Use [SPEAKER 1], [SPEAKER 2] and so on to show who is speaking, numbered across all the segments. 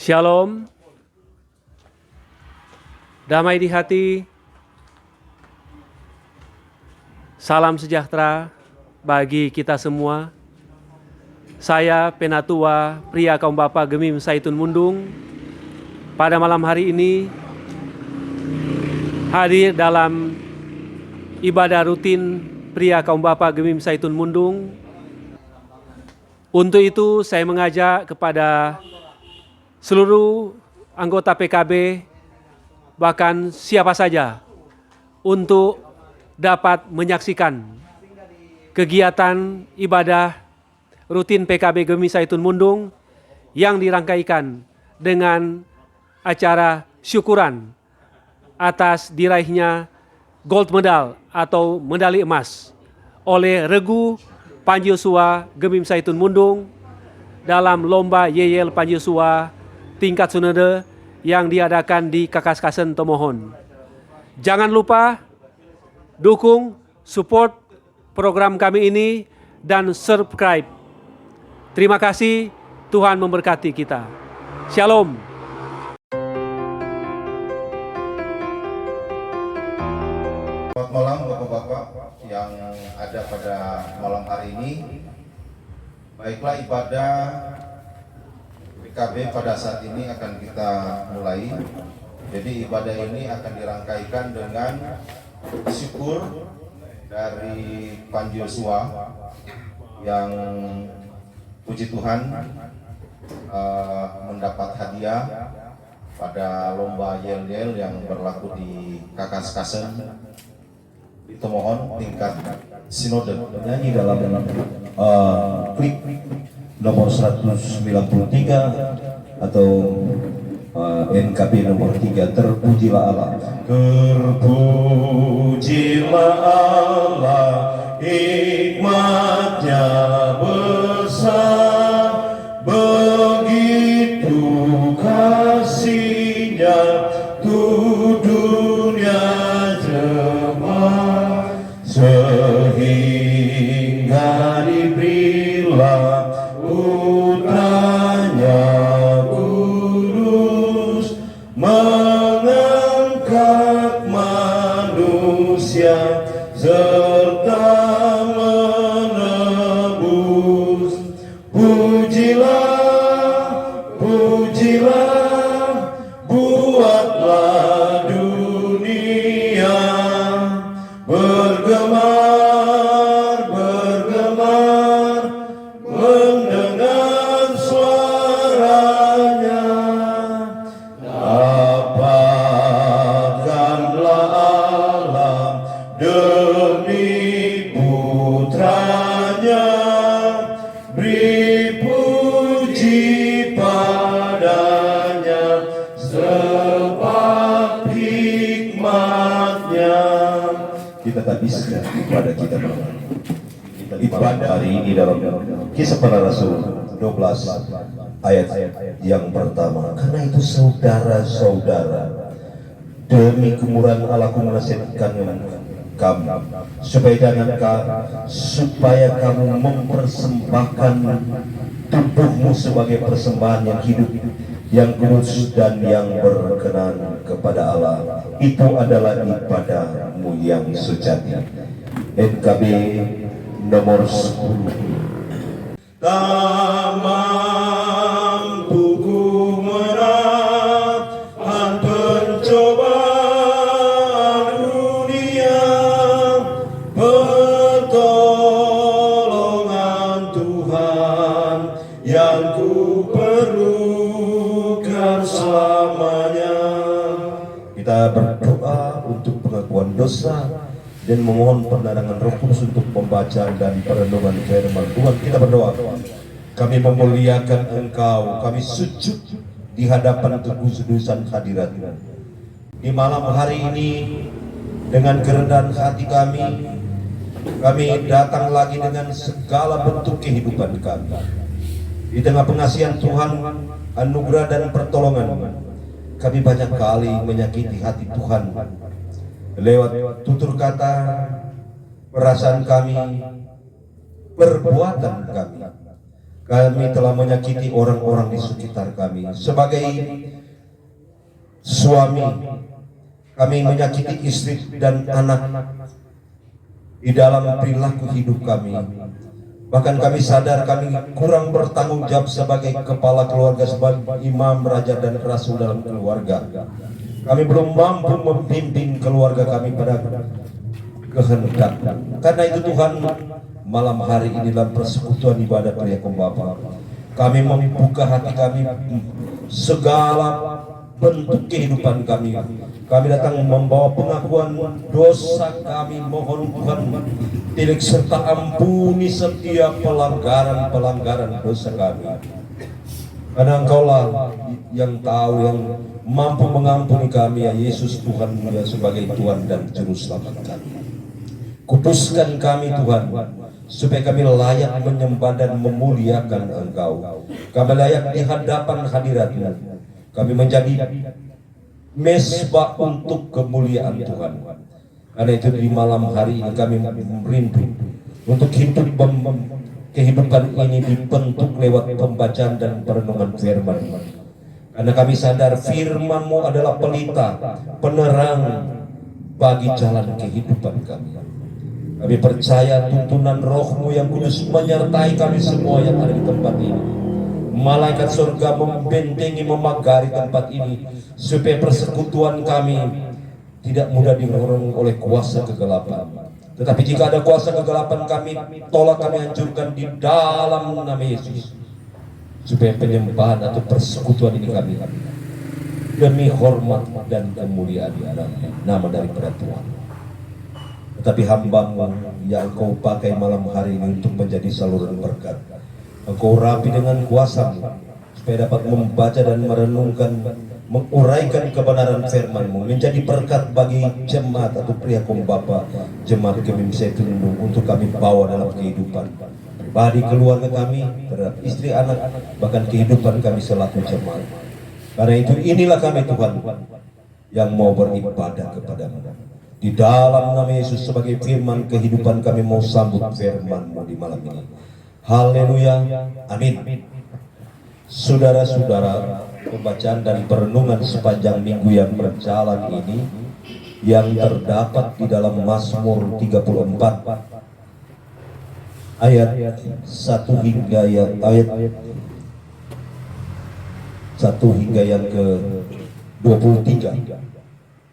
[SPEAKER 1] Shalom, damai di hati, salam sejahtera bagi kita semua. Saya Penatua Pria Kaum Bapa Gemim Saitun Mundung pada malam hari ini hadir dalam ibadah rutin Pria Kaum Bapa Gemim Saitun Mundung. Untuk itu saya mengajak kepada seluruh anggota PKB, bahkan siapa saja, untuk dapat menyaksikan kegiatan ibadah rutin PKB Gemim Saitun Mundung yang dirangkaikan dengan acara syukuran atas diraihnya gold medal atau medali emas oleh Regu Panji Yosua Gemim Saitun Mundung dalam lomba Yeyel Panji Yosua tingkat Sunede yang diadakan di Kakaskasen Tomohon. Jangan lupa dukung, support program kami ini dan subscribe. Terima kasih, Tuhan memberkati kita. Shalom.
[SPEAKER 2] Selamat malam Bapak-Bapak yang ada pada malam hari ini. Baiklah, ibadah PKB pada saat ini akan kita mulai. Jadi ibadah ini akan dirangkaikan dengan syukur dari Panji Yosua yang puji Tuhan mendapat hadiah pada lomba yel-yel yang berlaku di Kakaskasen di Tomohon tingkat Sinode.
[SPEAKER 3] Menyanyi dalam klik nomor 193 atau NKP nomor 3, terpujilah Allah. Terpujilah Allah, hikmatnya besar, begitu kasihnya tuh dunia jemaat, sehingga diberilah putranya kudus, mengangkat manusia serta menebus. Pujilah, pujilah, buatlah dunia bergemar, bergemar, mendengar suaranya. Dapatkanlah Allah demi putranya, beri puji padanya sebab hikmatnya. Kita tak bisa kepada kita ibadah hari ini dalam Kisah Para Rasul 12 ayat yang pertama. Karena itu saudara-saudara, demi kemurahan Allah ku menasihatkan kamu supaya kamu mempersembahkan tubuhmu sebagai persembahan yang hidup, yang kudus dan yang berkenan kepada Allah. Itu adalah ibadahmu yang sejati. NKB nomor 10. Tak mampu ku menahan pencobaan dunia, pertolongan Tuhan yang ku perlukan selamanya. Kita berdoa untuk pengakuan dosa dan memohon penerangan Roh Kudus untuk pembacaan dan perenungan firman Tuhan. Kita berdoa. Kami memuliakan Engkau, kami sujud di hadapan kekudusan hadirat-Mu. Di malam hari ini dengan kerendahan hati kami datang lagi dengan segala bentuk kehidupan kami. Di tengah pengasihan Tuhan, anugerah dan pertolongan, kami banyak kali menyakiti hati Tuhan lewat tutur kata, perasaan kami, perbuatan kami. Kami telah menyakiti orang-orang di sekitar kami. Sebagai suami, kami menyakiti istri dan anak di dalam perilaku hidup kami. Bahkan kami sadar kami kurang bertanggung jawab sebagai kepala keluarga, sebagai imam, raja, dan rasul dalam keluarga. Kami belum mampu membimbing keluarga kami pada kehendak. Karena itu Tuhan, malam hari ini dalam persekutuan ibadah pria Bapa, kami membuka hati kami, segala bentuk kehidupan kami. Kami datang membawa pengakuan dosa kami, mohon Tuhan tilak serta ampuni setiap pelanggaran dosa kami. Karena Engkaulah yang tahu, yang mampu mengampuni kami, ya Yesus Tuhan, ya sebagai Tuhan dan Juru Selamat kami. Kuduskan kami Tuhan, supaya kami layak menyembah dan memuliakan Engkau. Kami layak di hadapan hadirat-Mu. Kami menjadi mesbah untuk kemuliaan Tuhan. Karena itu di malam hari ini kami merindu untuk kehidupan ini dibentuk lewat pembacaan dan perenungan firman. Karena kami sadar firman-Mu adalah pelita, penerang bagi jalan kehidupan kami. Kami percaya tuntunan Roh-Mu yang kudus menyertai kami semua yang ada di tempat ini. Malaikat surga membentengi, memagari tempat ini, supaya persekutuan kami tidak mudah dirongrong oleh kuasa kegelapan. Tetapi jika ada kuasa kegelapan, kami tolak, kami hancurkan di dalam nama Yesus, supaya penyembahan atau persekutuan ini kami demi hormat dan kemuliaan dalam nama daripada Tuhan. Tetapi hamba-Mu yang Engkau pakai malam hari ini untuk menjadi saluran berkat, Engkau rapi dengan kuasa-Mu, supaya dapat membaca dan merenungkan, menguraikan kebenaran firman-Mu, menjadi berkat bagi jemaat atau pria Bapa, jemaat Gemim Saitun Mundung, untuk kami bawa dalam kehidupan pribadi, keluarga kami, terhadap istri, anak, bahkan kehidupan kami selaku jemaat. Karena itu inilah kami Tuhan yang mau beribadah kepada-Mu. Di dalam nama Yesus sebagai firman kehidupan, kami mau sambut firman-Mu di malam ini. Haleluya, amin. Saudara-saudara, pembacaan dan perenungan sepanjang minggu yang berjalan ini yang terdapat di dalam Mazmur 34 ayat 1 hingga yang ke 23.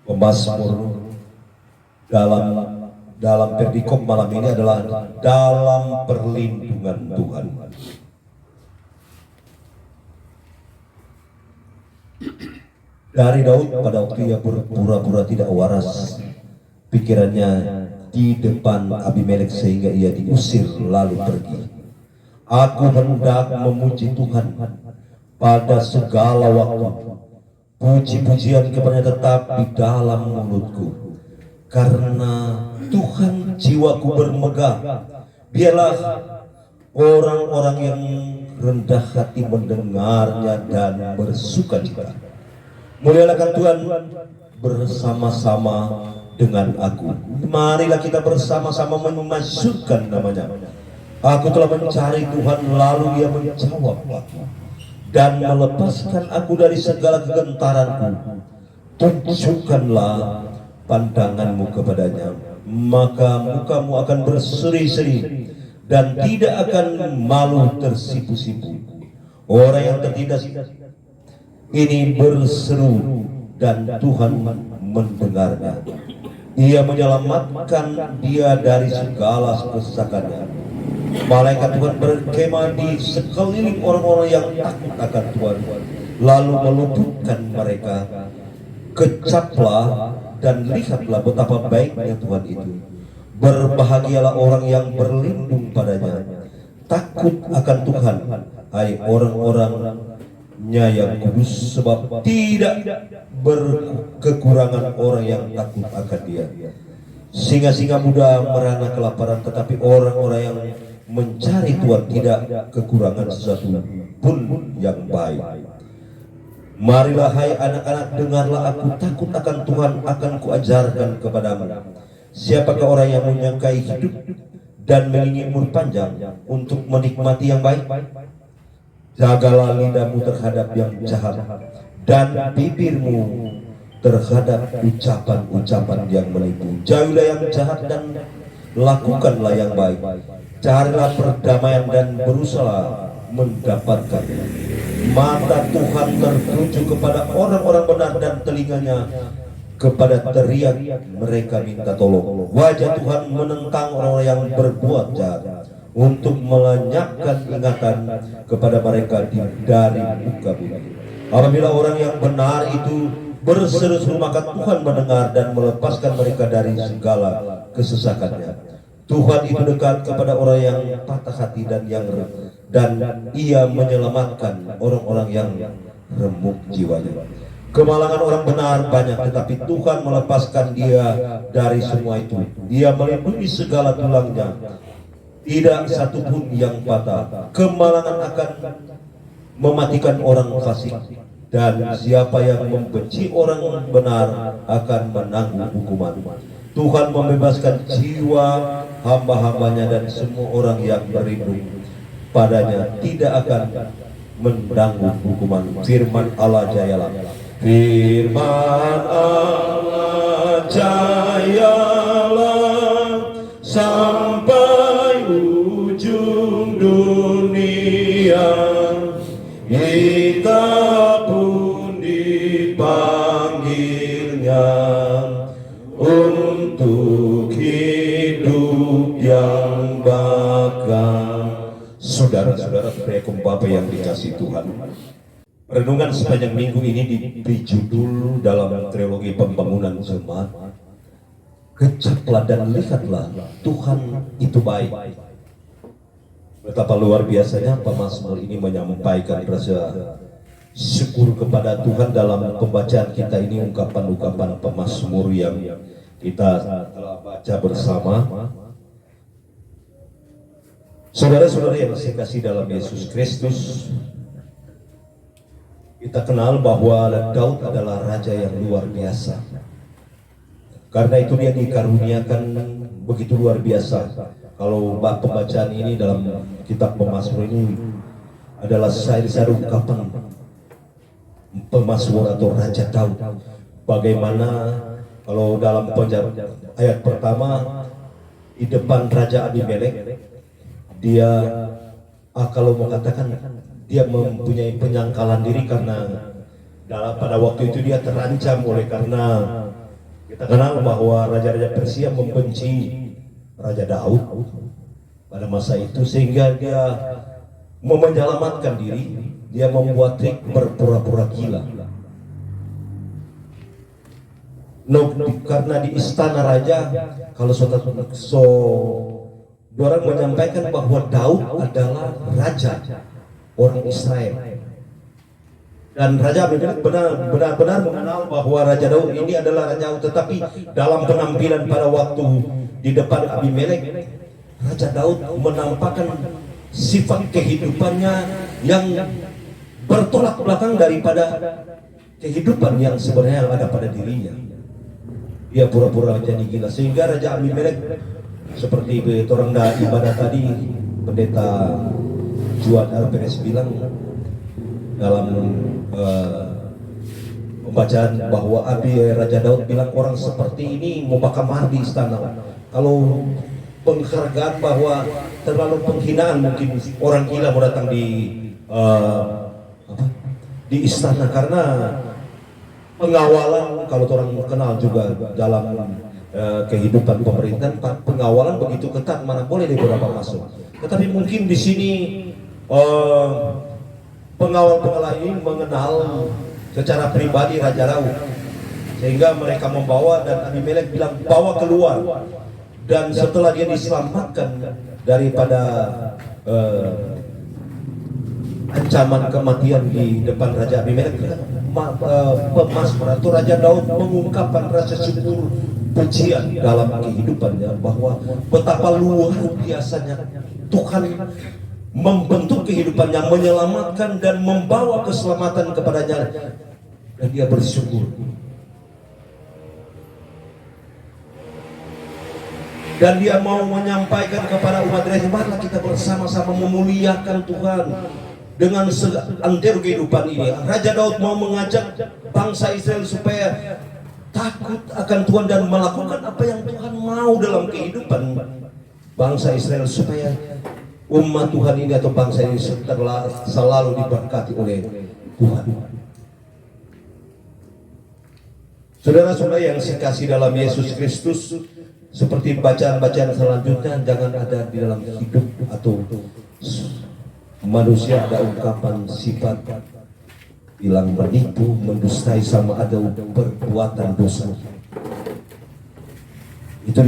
[SPEAKER 3] Pemazmur dalam perikop malam ini adalah dalam perlindungan Tuhan. Dari Daud pada waktu ia berpura-pura tidak waras pikirannya di depan Abimelek sehingga ia diusir lalu pergi. Aku hendak memuji Tuhan pada segala waktu, puji-pujian kepadanya tetap di dalam mulutku. Karena Tuhan jiwaku bermegah, biarlah orang-orang yang rendah hati mendengarnya dan bersukacita. Muliakan Tuhan bersama-sama dengan aku. Marilah kita bersama-sama memasukkan namanya. Aku telah mencari Tuhan, lalu Ia menjawab aku dan melepaskan aku dari segala kegentaranku. Tunjukkanlah pandangan-Mu kepadanya, maka muka-Mu akan berseri-seri dan tidak akan malu tersipu-sipu. Orang yang tertindas ini berseru dan Tuhan mendengarnya. Ia menyelamatkan dia dari segala kesesakannya. Malaikat Tuhan berkemah di sekeliling orang-orang yang takut akan Tuhan, lalu meluputkan mereka. Kecaplah dan lihatlah betapa baiknya Tuhan itu. Berbahagialah orang yang berlindung padanya. Takut akan Tuhan, hai orang-orangnya yang kudus, sebab tidak berkekurangan orang yang takut akan Dia. Singa-singa muda merana kelaparan, tetapi orang-orang yang mencari Tuhan tidak kekurangan sesuatu pun yang baik. Marilah hai anak-anak, dengarlah aku, takut akan Tuhan akan kuajarkan kepadamu. Siapakah orang yang menyangkai hidup dan menginginkan umur panjang untuk menikmati yang baik? Jagalah lidahmu terhadap yang jahat dan bibirmu terhadap ucapan-ucapan yang menipu. Jauhilah yang jahat dan lakukanlah yang baik. Carilah perdamaian dan berusaha mendapatkan. Mata Tuhan tertuju kepada orang-orang benar dan telinganya kepada teriak mereka minta tolong. Wajah Tuhan menentang orang yang berbuat jahat untuk melenyapkan ingatan kepada mereka dari muka bumi. Apabila orang yang benar itu berseru-seru, maka Tuhan mendengar dan melepaskan mereka dari segala kesesakannya. Tuhan itu dekat kepada orang yang patah hati dan ia menyelamatkan orang-orang yang remuk jiwanya. Kemalangan orang benar banyak, tetapi Tuhan melepaskan dia dari semua itu. Dia melindungi segala tulangnya, tidak satu pun yang patah. Kemalangan akan mematikan orang fasik, dan siapa yang membenci orang benar akan menanggung hukuman. Tuhan membebaskan jiwa hamba-hambanya, dan semua orang yang berlindung padanya tidak akan menanggung hukuman. Firman Allah jayalah. Firman Allah jayalah sampai ujung dunia. Kita pun dipanggilnya untuk hidup yang bakal. Saudara-saudara Prekom Bapa yang dikasih Tuhan, renungan sepanjang minggu ini diberi judul dalam trilogi pembangunan jemaat, kecaplah dan lihatlah Tuhan itu baik. Betapa luar biasanya pemazmur ini menyampaikan rasa syukur kepada Tuhan dalam pembacaan kita ini, ungkapan-ungkapan pemazmur yang kita telah baca bersama. Saudara-saudara yang saya kasih dalam Yesus Kristus, kita kenal bahwa Daud adalah raja yang luar biasa. Karena itu dia dikaruniakan begitu luar biasa. Kalau pembacaan ini dalam kitab pemazmur ini adalah syair-syair ungkapan pemazmur atau Raja Daud. Bagaimana kalau dalam ayat pertama di depan Raja Abimelek, dia kalau mengatakan dia mempunyai penyangkalan diri karena pada waktu itu dia terancam karena kita kenal bahwa raja-raja Persia membenci Raja Daud pada masa itu, sehingga dia mau menyelamatkan diri, dia membuat trik berpura-pura gila. Karena di istana raja, kalau orang menyampaikan bahwa Daud adalah raja orang Israel, dan Raja Abimelek benar-benar mengenal bahwa Raja Daud ini adalah Raja Daud. Tetapi dalam penampilan pada waktu di depan Abimelek, Raja Daud menampakkan sifat kehidupannya yang bertolak belakang daripada kehidupan yang sebenarnya ada pada dirinya. Dia pura-pura jadi gila, sehingga Raja Abimelek, seperti orang ibadah tadi, pendeta Juan RPS bilang dalam pembacaan bahwa Raja Daud bilang orang seperti ini mau bakal di istana. Kalau penghargaan bahwa terlalu penghinaan, mungkin orang gila mau datang di istana, karena pengawalan, kalau orang kenal juga dalam kehidupan pemerintahan, pengawalan begitu ketat, mana boleh beberapa masuk. Tetapi mungkin di sini pengawal-pengawal ini mengenal secara pribadi Raja Daud, sehingga mereka membawa, dan Abimelek bilang bawa keluar. Dan setelah dia diselamatkan daripada ancaman kematian di depan Raja Abimelek, pemazmur atau Raja Daud mengungkapkan rasa syukur pujian dalam kehidupannya, bahwa betapa luar biasanya Tuhan membentuk kehidupannya, menyelamatkan dan membawa keselamatan kepadanya, dan dia bersyukur. Dan dia mau menyampaikan kepada umat Israel, marilah kita bersama-sama memuliakan Tuhan. dengan seantero kehidupan ini. Raja Daud mau mengajak bangsa Israel supaya takut akan Tuhan dan melakukan apa yang Tuhan mau dalam kehidupan bangsa Israel, supaya umat Tuhan ini atau bangsa ini selalu diberkati oleh Tuhan. Saudara-saudara yang dikasihi dalam Yesus Kristus, seperti bacaan-bacaan selanjutnya, jangan ada di dalam hidup atau manusia ada ungkapan sifat bilang menipu, mendustai, sama ada perbuatan dosa. Itu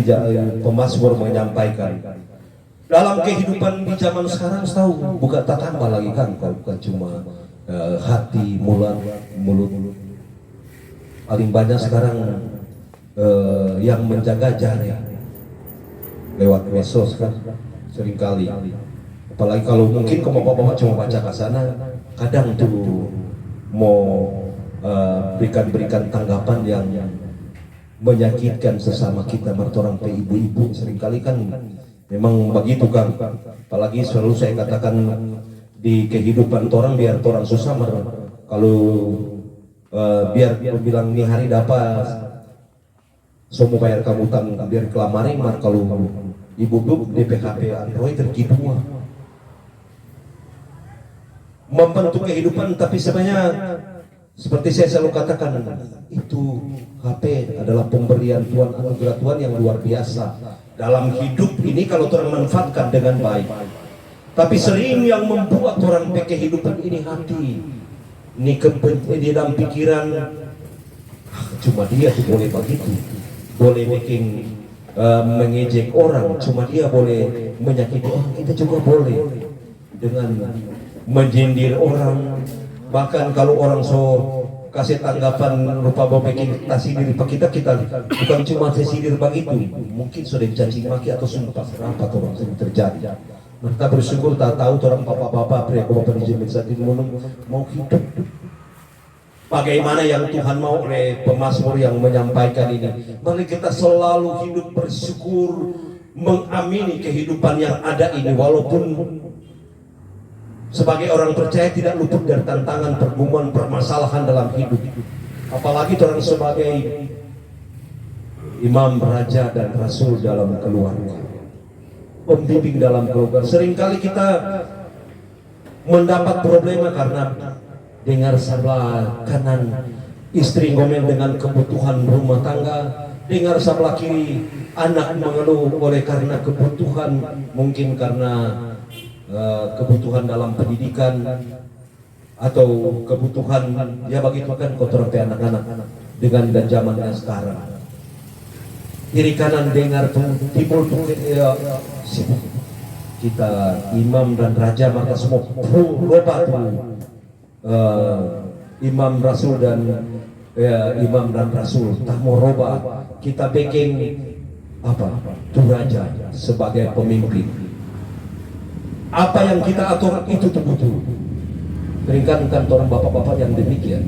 [SPEAKER 3] pemazmur menyampaikan. Dalam kehidupan di zaman sekarang, tahu bukan tak tambah lagi kan, bukan cuma hati, mulut. Paling banyak sekarang yang menjaga jari lewat medsos kan, seringkali. Apalagi kalau mungkin kalau bapak-bapak cuma baca ke sana, kadang tuh mau berikan tanggapan yang menyakitkan sesama kita, orang ibu-ibu seringkali kan memang begitu kan. Apalagi selalu saya katakan di kehidupan orang, biar orang susah kalau biar bilang nih hari dapat semua bayar kamu utang, biar kelamarin kalau ibu-ibu di PHP Android terkidua membentuk kehidupan. Tapi sebenarnya seperti saya selalu katakan, itu HP adalah pemberian Tuhan, anugerah Tuhan yang luar biasa dalam hidup ini kalau orang manfaatkan dengan baik. Tapi sering yang membuat orang kehidupan ini hati ini di dalam pikiran, cuma dia tuh boleh begitu, boleh bikin mengejek orang, cuma dia boleh menyakiti orang, kita juga boleh dengan menjindir orang. Bahkan kalau orang kasih tanggapan rupa bikin tasindir kita bukan cuma tasindir begitu, mungkin sudah caci maki atau sumpah serapah orang sering terjadi. Kita bersyukur tak tahu orang bapak-bapak pria bapak di Jemaat mau hidup bagaimana yang Tuhan mau oleh pemazmur yang menyampaikan ini. Mari kita selalu hidup bersyukur, mengamini kehidupan yang ada ini, walaupun sebagai orang percaya tidak luput dari tantangan, pergumulan, permasalahan dalam hidup. Apalagi orang sebagai imam, raja, dan rasul dalam keluarga, pembimbing dalam keluarga. Seringkali kita mendapat problema karena dengar sebelah kanan istri ngomel dengan kebutuhan rumah tangga, dengar sebelah kiri anak mengeluh oleh karena kebutuhan, mungkin karena kebutuhan dalam pendidikan atau kebutuhan ya begitu kan, kotor sampai anak-anak dengan dan zamannya sekarang. Kiri kanan dengar timbul sibuk. Kita imam dan raja, maka semua loba imam rasul dan imam dan rasul tak mau roba. Kita bikin apa tuh raja sebagai pemimpin. Apa yang kita atur itu betul. Berikan kantor bapak-bapak yang demikian.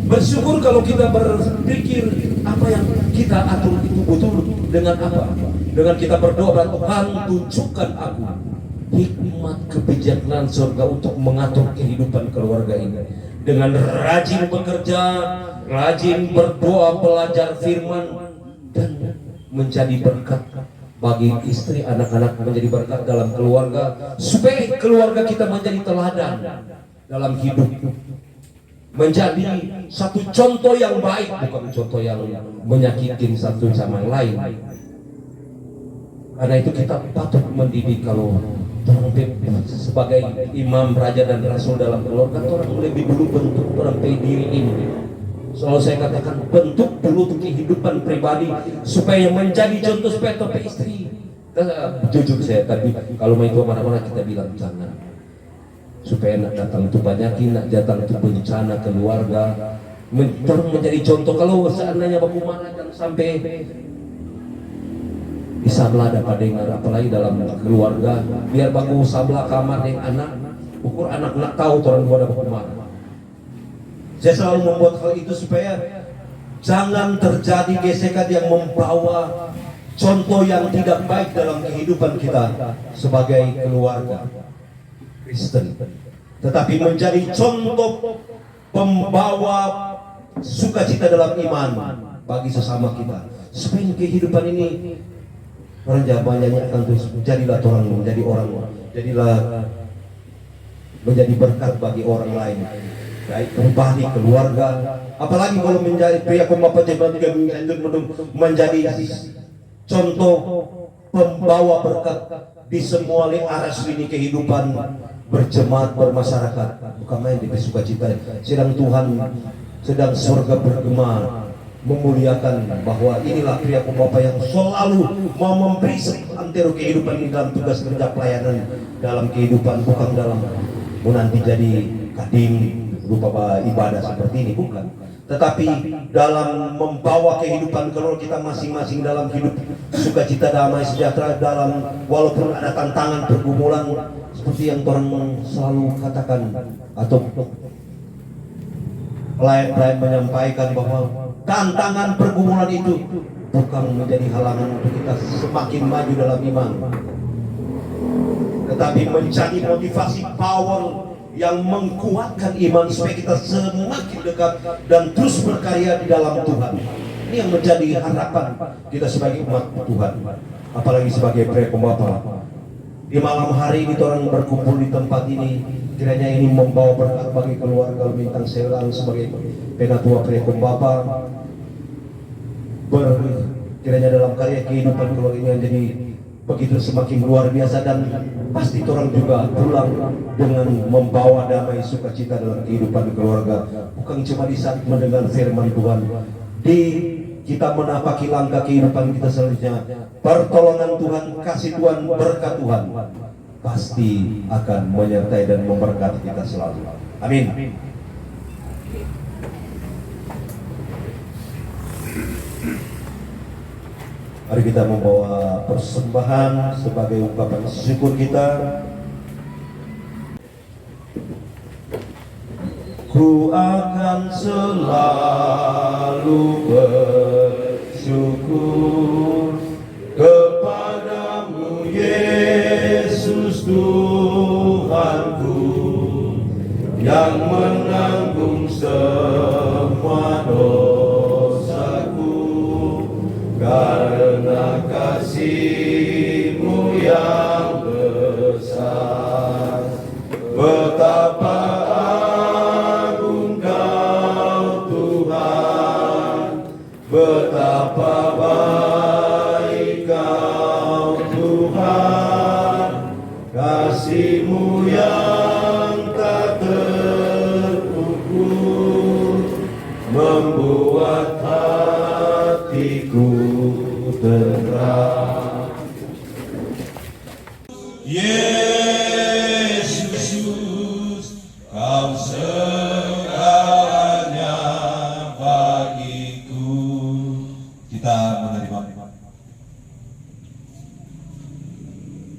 [SPEAKER 3] Bersyukur kalau kita berpikir apa yang kita atur itu betul. Dengan apa? Dengan kita berdoa, Tuhan tunjukkan aku hikmat kebijaksanaan surga untuk mengatur kehidupan keluarga ini. Dengan rajin bekerja, rajin berdoa, belajar firman, dan menjadi berkat bagi istri, anak-anak, menjadi berkat dalam keluarga, supaya keluarga kita menjadi teladan dalam hidup, menjadi satu contoh yang baik, bukan contoh yang menyakitkan satu sama yang lain. Karena itu kita patut mendidik. Kalau sebagai imam, raja, dan rasul dalam keluarga, orang lebih dulu bentuk orang diri ini. Selalu saya katakan, bentuk dulu kehidupan pribadi supaya menjadi contoh, supaya tope istri. Jujur saya tadi, kalau main itu mana-mana kita bilang jangan, supaya nak datang itu banyakin, nak datang itu bencana keluarga, menjadi contoh. Kalau seandainya baku mana dan sampai di sabla dapat dengar, apalagi dalam keluarga, biar baku sabla kamar dengan anak, ukur anak nak tahu orang dua dapat mana. Saya selalu membuat hal itu supaya jangan terjadi gesekan yang membawa contoh yang tidak baik dalam kehidupan kita sebagai keluarga Kristen. tetapi menjadi contoh pembawa sukacita dalam iman bagi sesama kita. Supaya kehidupan ini orang Jawa menyanyikan terus, jadilah orang, jadilah menjadi berkat bagi orang lain, baik pribadi, keluarga, apalagi kalau menjadi pria pembawa jemaat menjadi contoh pembawa berkat di semua aras lini kehidupan berjemaat, bermasyarakat. Bukan main di sukacita, sedang Tuhan, sedang surga bergema memuliakan bahwa inilah pria pembawa yang selalu mau memberi seantero kehidupan ini dalam tugas kerja pelayanan dalam kehidupan, bukan dalam menanti jadi kadim rupa ibadah seperti ini, bukan, tetapi dalam membawa kehidupan keluarga kita masing-masing dalam hidup sukacita, damai, sejahtera, dalam walaupun ada tantangan, pergumulan seperti yang orang selalu katakan atau pelayan-pelayan menyampaikan bahwa tantangan pergumulan itu bukan menjadi halangan untuk kita semakin maju dalam iman, tetapi menjadi motivasi power yang menguatkan iman supaya kita semakin dekat dan terus berkarya di dalam Tuhan. Ini yang menjadi harapan kita sebagai umat Tuhan, apalagi sebagai pria pembawa. Di malam hari ini orang berkumpul di tempat ini, kiranya ini membawa berkat bagi keluarga Bintang Selang sebagai penatua pria pembawa. Kiranya dalam karya kehidupan keluarga ini menjadi begitu semakin luar biasa, dan pasti orang juga pulang dengan membawa damai sukacita dalam kehidupan keluarga, bukan cuma di saat mendengar firman Tuhan, di kita menapaki langkah kehidupan kita selanjutnya. Pertolongan Tuhan, kasih Tuhan, berkat Tuhan pasti akan menyertai dan memberkati kita selalu. Amin. Mari kita membawa persembahan sebagai ungkapan syukur kita. Ku akan selalu bersyukur kepadamu Yesus Tuhanku, yang menanggung semua dosaku. Karena kasih-Mu yang besar, betapa agung Kau Tuhan, betapa baik Kau Tuhan, kasih-Mu yang tak terukur membuat hatiku terang. Yesus, Kau segalanya bagiku. Kita menerima.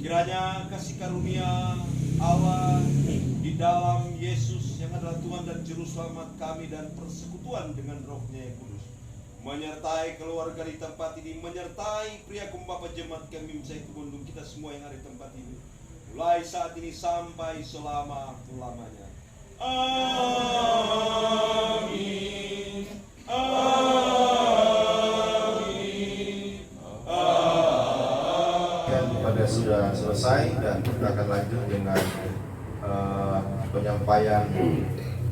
[SPEAKER 4] Kiranya kasih karunia Allah di dalam Yesus yang adalah Tuhan dan Juru Selamat kami, dan persekutuan dengan Roh-Nya yang kudus menyertai keluarga di tempat ini, menyertai pria pembawa jemaat kami Saitu Bundung, kita semua yang ada di tempat ini, mulai saat ini sampai selama-lamanya. Amin. Amin.
[SPEAKER 2] Yang pada sudah selesai, dan kita akan lanjut dengan penyampaian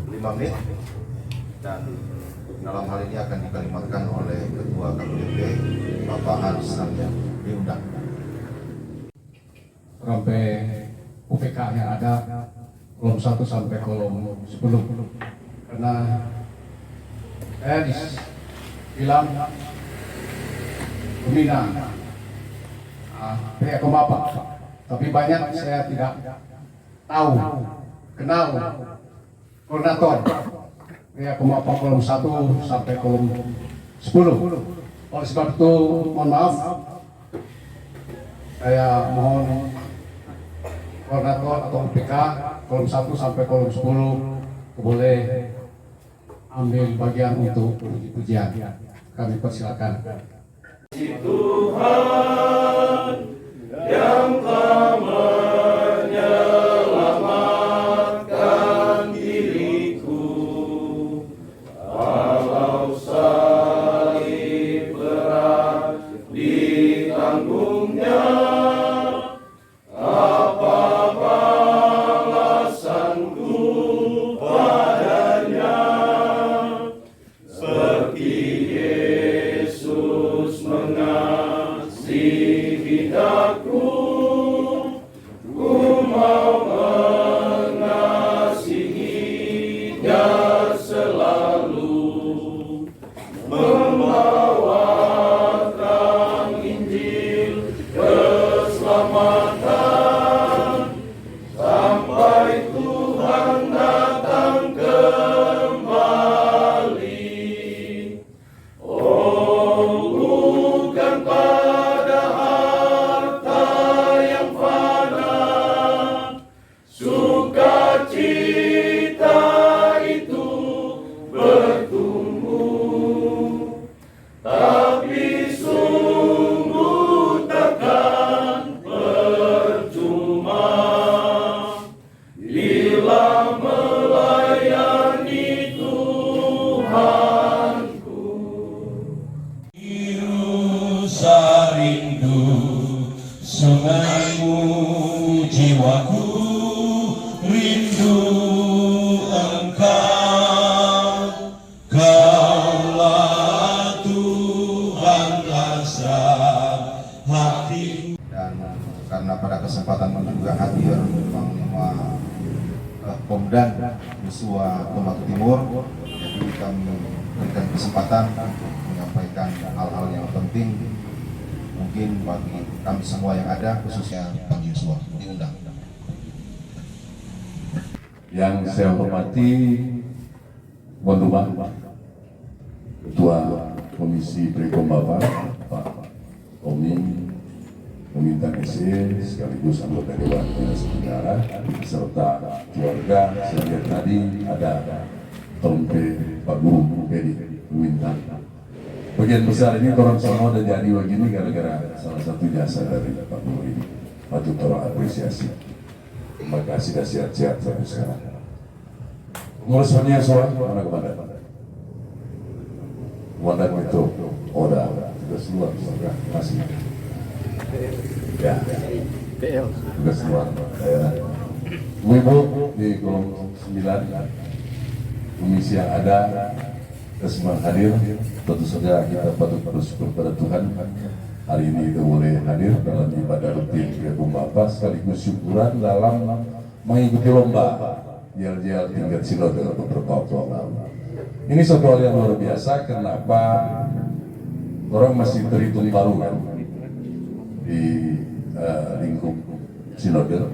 [SPEAKER 2] 5 menit, dan dalam hal ini akan dikalimatkan oleh Ketua KPP Bapak Aris Namya. Diundang
[SPEAKER 5] sampai UPK yang ada kolom 1 sampai kolom 10, karena saya bilang pembina pihak Bapak, tapi banyak saya tidak tahu, kenal koordinator pihak Bapak kolom 1 sampai kolom 10. Oleh sebab itu mohon maaf, saya mohon koordinator atau UPK kolom 1 sampai kolom 10 boleh ambil bagian untuk puji-pujian. Kami persilakan. Tuhan yang telah menyelamatkan
[SPEAKER 2] Dan karena pada kesempatan ini juga hadir Panglima Pomdan Yosua Tombak Timur, jadi kami berikan kesempatan menyampaikan hal-hal yang penting mungkin bagi kami semua yang ada, khususnya Bang Yosua diundang.
[SPEAKER 6] Yang saya hormati Tuan Rumah Ketua Komisi Prekom Bapak Pak Omin Peminta SE sekaligus anggota Dewan Dinas Negara serta keluarga. Saya lihat tadi ada Tompe Pak Guru Pedi Peminta. Bagian besar ini orang semua udah jadi begini gara-gara salah satu jasa dari Pak Guru ini. Patut orang apresiasi. Terima kasih dan sehat-sehat sampai sekarang. Pengurusannya soal mana kemana? Wadah itu, udah tugas luar, masih. Ya, tugas luar daerah. Ibu di kolom 9, komisi yang ada, kesemua hadir. Tentu saja kita patut bersyukur pada Tuhan. Hari ini kita boleh hadir dalam ibadah rutin Prekom Bapak sekaligus syukuran dalam mengikuti lomba JL tingkat Sinode beberapa waktu lalu. Ini suatu hal yang luar biasa. Kenapa orang masih terhitung baru kan di lingkup Sinode,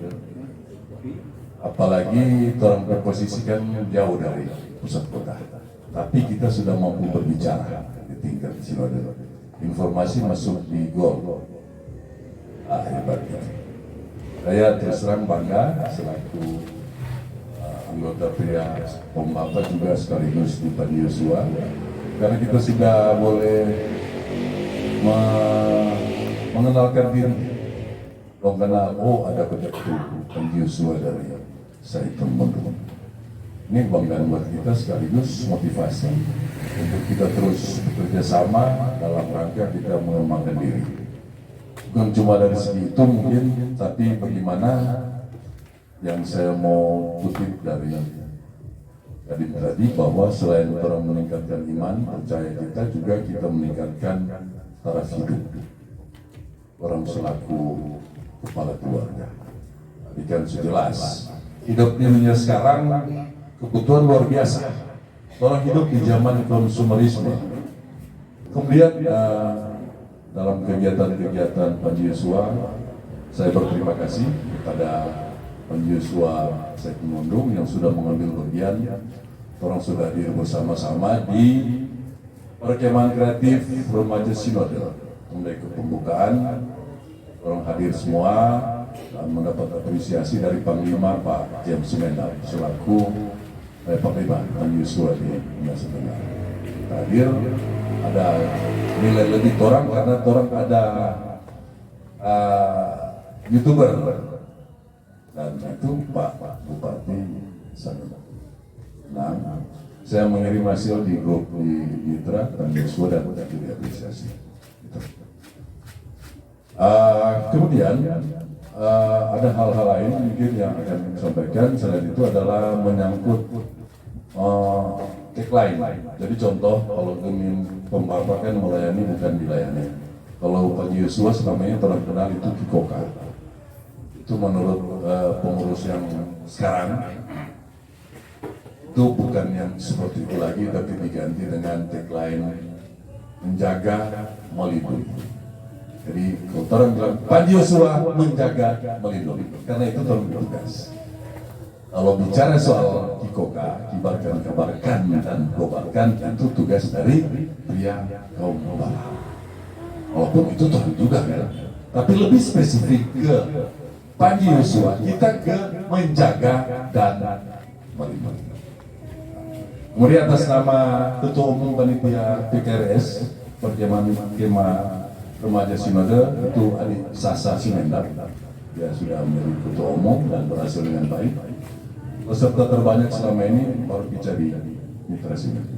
[SPEAKER 6] apalagi orang berposisikan jauh dari pusat kota. Tapi kita sudah mampu berbicara di tingkat Sinode. Informasi masuk di gol. Hebat gitu. Saya terus terang bangga selaku anggota pria Pembapa juga sekaligus di Pak Yosua, karena kita sudah boleh mengenalkan diri. Kalau kenal, oh ada betul Pak Yosua dari Saiton Mundung. Ini kebanggaan buat kita sekaligus motivasi untuk kita terus bekerja sama dalam rangka kita mengembangkan diri. Bukan cuma dari segi itu mungkin, tapi bagaimana yang saya mau kutip dari tadi bahwa selain orang meningkatkan iman, percaya kita juga kita meningkatkan taraf hidup orang selaku kepala keluarga. Jadi kan sejelas hidup di dunia sekarang kebutuhan luar biasa. Orang hidup di zaman konsumerisme. Kemudian dalam kegiatan-kegiatan Pak Yosua, saya berterima kasih kepada Pak Yosua Saiton Mundung yang sudah mengambil bagian. Orang sudah hadir bersama-sama di perkemahan kreatif remaja Sinode. Mulai ke pembukaan, orang hadir semua dan mendapat apresiasi dari Panglima Pak James Mendal selaku Panglima Pak Yosua di Indonesia Tengah. Hadir ada nilai lebih orang karena orang ada YouTuber. Dan itu Pak Bupati sana. Nah, saya mengirim hasil di grup di Mitra dan Yosua dan diapresiasi. Kemudian ada hal-hal lain mungkin yang akan kami sampaikan. Selain itu adalah menyangkut tagline. Jadi contoh kalau ingin Pembapa kan melayani bukan dilayani. Kalau Pak Yosua selama ini terkenal itu Kikoka. Itu menurut pengurus yang sekarang itu bukan yang seperti itu lagi, tapi diganti dengan tagline menjaga melindungi. Jadi kalau orang bilang Pak Yosua menjaga melindungi, karena itu orang bertugas. Kalau bicara soal Kikoka, kibarkan, kabarkan, dan kobarkan, itu tugas dari pria kaum Bapak. Walaupun itu Tuhan juga kan, tapi lebih spesifik ke Pak Yosua, kita ke menjaga dan melindungi. Kemudian atas nama Ketua Umum Panitia PKRS Perkemahan Remaja Sinode itu Adik Sasa Simendak, dia sudah menjadi Ketua Umum dan berhasil dengan baik. Peserta terbanyak selama ini baru bicara di Mitra Sinode.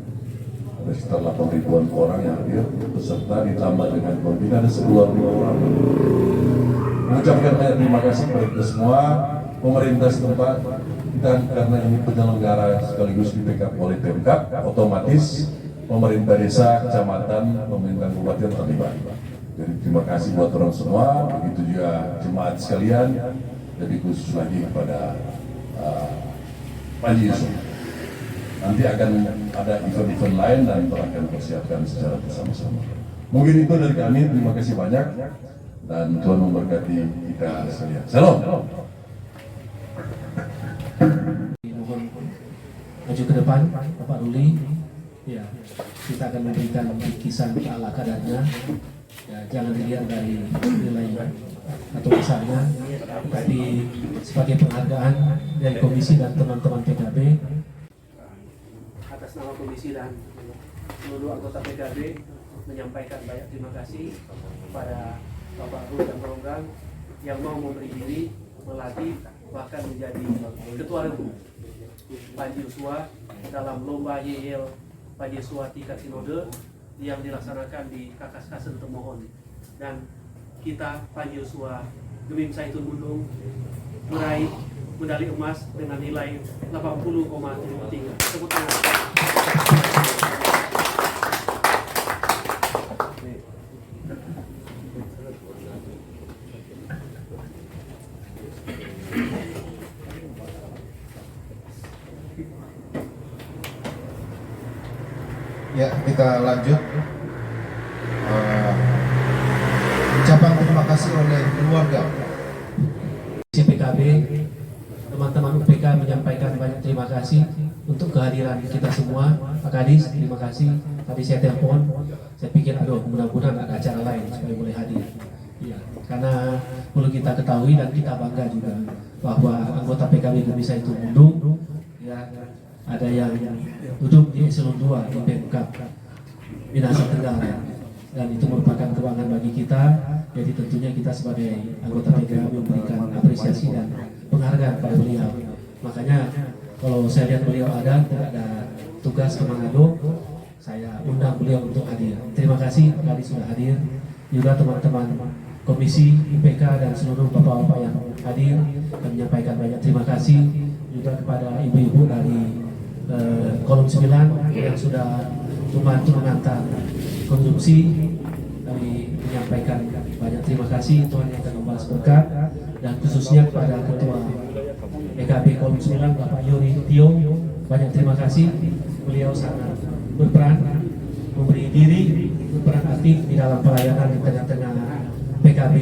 [SPEAKER 6] Ada sekitar 8.000-an orang yang hadir, peserta ditambah dengan pembina ada 10.000 orang. Mengucapkan banyak terima kasih kepada kita semua, pemerintah setempat, dan karena ini penyelenggara sekaligus di backup oleh Pemkab, otomatis pemerintah desa, kecamatan, pemerintah kabupaten terlibat. Jadi terima kasih buat orang semua, begitu juga jemaat sekalian, jadi khusus lagi kepada Pak Yosua. Nanti akan ada event-event lain dan akan persiapkan secara bersama-sama. Mungkin itu dari kami, terima kasih banyak dan Tuhan memberkati kita sekalian. Salam.
[SPEAKER 7] Mohon maju ke depan, Bapak Ruli. Ya, kita akan memberikan kisah ala kadarnya. Ya, jangan dilihat dari nilai atau besarnya, tapi sebagai penghargaan dari komisi dan teman-teman PKB. Atas nama komisi dan seluruh anggota PKB menyampaikan banyak terima kasih kepada Bapak Ruh dan Ronggang yang mau memberi diri, melatih, bahkan menjadi ketua regu Pak Yosua dalam lomba YL Pak Yosua tingkat sinode yang dilaksanakan di Kakas-Kasen Temohon. Dan kita Pak Yosua Gemim Saitun Mundung meraih medali emas dengan nilai 80,73. Tepuk tangan.
[SPEAKER 2] Ya, kita lanjut. Ucapan terima kasih oleh keluarga.
[SPEAKER 7] PKB, teman-teman UPK menyampaikan banyak terima kasih untuk kehadiran kita semua. Pak Kadis, terima kasih. Tadi saya telepon, saya pikir aduh mudah-mudahan ada acara lain supaya boleh hadir. Ya, karena perlu kita ketahui dan kita bangga juga bahwa anggota PKB bisa itu Mundung, ya, ada yang duduk di eselon 2 di Pemkab Minahasa Tenggara, dan itu merupakan kebanggaan bagi kita. Jadi tentunya kita sebagai anggota PKB memberikan apresiasi dan penghargaan pada beliau. Makanya kalau saya lihat beliau tidak ada tugas ke Manado, saya undang beliau untuk hadir. Terima kasih Pak Kadis sudah hadir, juga teman-teman komisi IPK dan seluruh bapak-bapak yang hadir. Kami menyampaikan banyak terima kasih juga kepada ibu-ibu dari kolom 9 yang sudah membantu mengantar konsumsi. Kami menyampaikan banyak terima kasih, Tuhan yang akan membalas berkat, dan khususnya kepada Ketua PKB kolom 9 Bapak Yori Tio, banyak terima kasih. Beliau sangat berperan, memberi diri, berperan aktif di dalam pelayanan di tengah-tengah PKB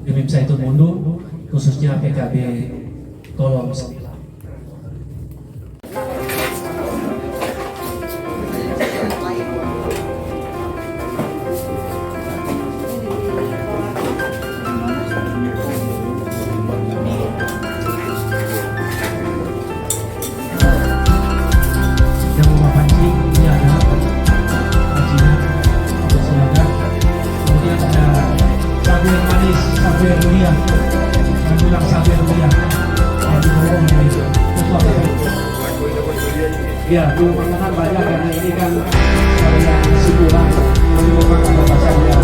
[SPEAKER 7] Gemim Saitun Mundung, khususnya PKB kolom 9. Ya, teman-teman banyak karena ini kan yang simpulan merupakan bahasa yang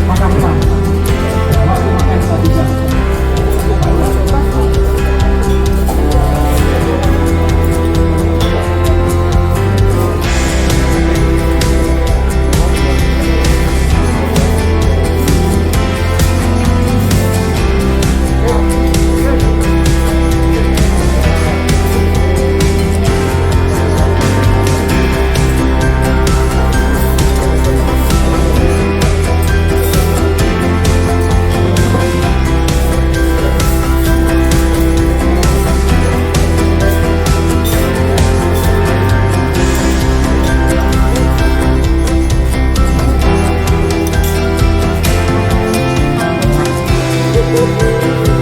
[SPEAKER 7] makan
[SPEAKER 8] Yesus.